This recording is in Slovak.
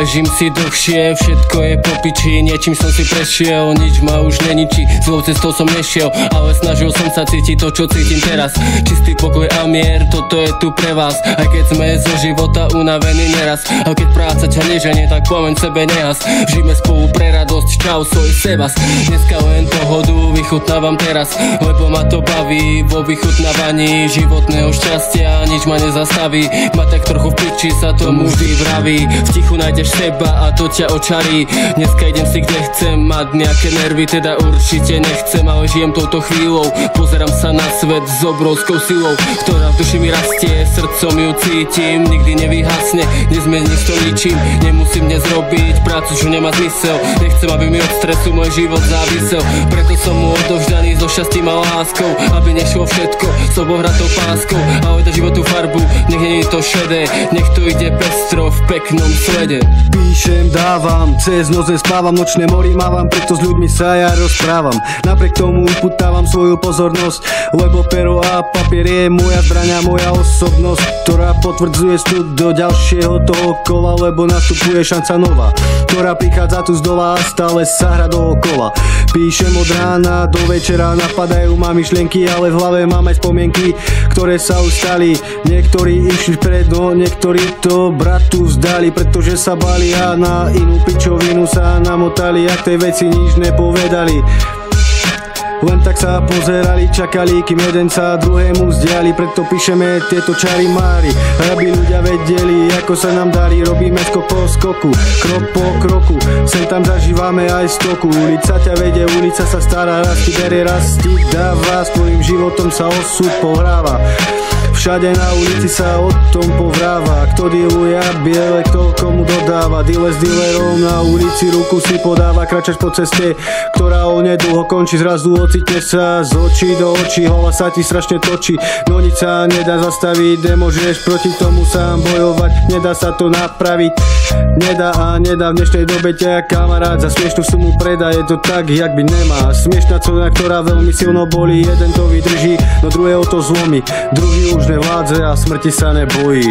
Ležím si dlhšie, všetko je po piči. Niečím som si prešiel, nič ma už neničí. Zlou cestou som nešiel, ale snažil som sa cítiť to, čo cítim teraz. Čistý pokoj a mier, toto je tu pre vás. Aj keď sme zo života unavení neraz, ale keď práca ťa neženie, tak pomeň sebe nehas. Žijeme spolu pre radosť, čau, svoj sebas. Dneska len pohodu vychutnávam teraz, lebo ma to baví. Vo vychutnávaní životného šťastia nič ma nezastaví. Ma tak trochu v piči sa tomu vždy vraví. V tichu nájdeš seba a to ťa očarí. Dneska idem si kde chcem, mať nejaké nervy teda určite nechcem, ale žijem touto chvíľou. Pozerám sa na svet s obrovskou silou, ktorá v duši mi rastie, srdcom ju cítim, nikdy nevyhasne, nezmení to ničím. Nemusím dnes robiť prácu, čo nemá zmysel. Nechcem, aby mi od stresu môj život závisel, preto som mu odovždaný so šťastím a láskou, aby nešlo všetko s obohratou páskou, ale dá životu farbu, nech nie je to šedé, nech to ide pestro v peknom slede. Píšem, dávam, cez noc nespávam, nočné mori mávam, preto s ľuďmi sa ja rozprávam. Napriek tomu uputávam svoju pozornosť, lebo pero a papier je moja zbraň a moja osobnosť, ktorá potvrdzuje vstup do ďalšieho toho kola, lebo nastupuje šanca nová, ktorá prichádza tu z dola a stále sa hra dookola. Píšem od rána do večera, napadajú ma myšlienky, ale v hlave mám aj spomienky, ktoré sa ustali. Niektorí išli vpred, no niektorí to bratu vzdali, pretože sa bali a na inú pičovinu sa namotali, ak tej veci nič nepovedali. Len tak sa pozerali, čakali, kým jeden sa druhému vzdiali. Preto píšeme tieto čary mári, aby ľudia vedeli, ako sa nám darí. Robíme skok po skoku, krok po kroku, sem tam zažívame aj stoku. Ulica ťa vedie, ulica sa stará, raz ti bere, raz ti dáva, s tvojim životom sa osud pohráva. Všade na ulici sa o tom povráva, kto dealuje a biele, kto komu dodáva. Dealer s dealerom na ulici ruku si podáva, kračaš po ceste, ktorá onedlho končí. Zrazu ocitneš sa z očí do očí, hlava sa ti strašne točí, no nič sa nedá zastaviť, nemôžeš proti tomu sám bojovať, nedá sa to napraviť. Nedá a nedá, v dnešnej dobe ťa kamarát za smiešnú sumu predá, je to tak, jak by nemá. Smiešná cena, ktorá veľmi silno bolí, jeden to vydrží, no druhého to zlomí, druhý už nevládze a smrti sa nebojí.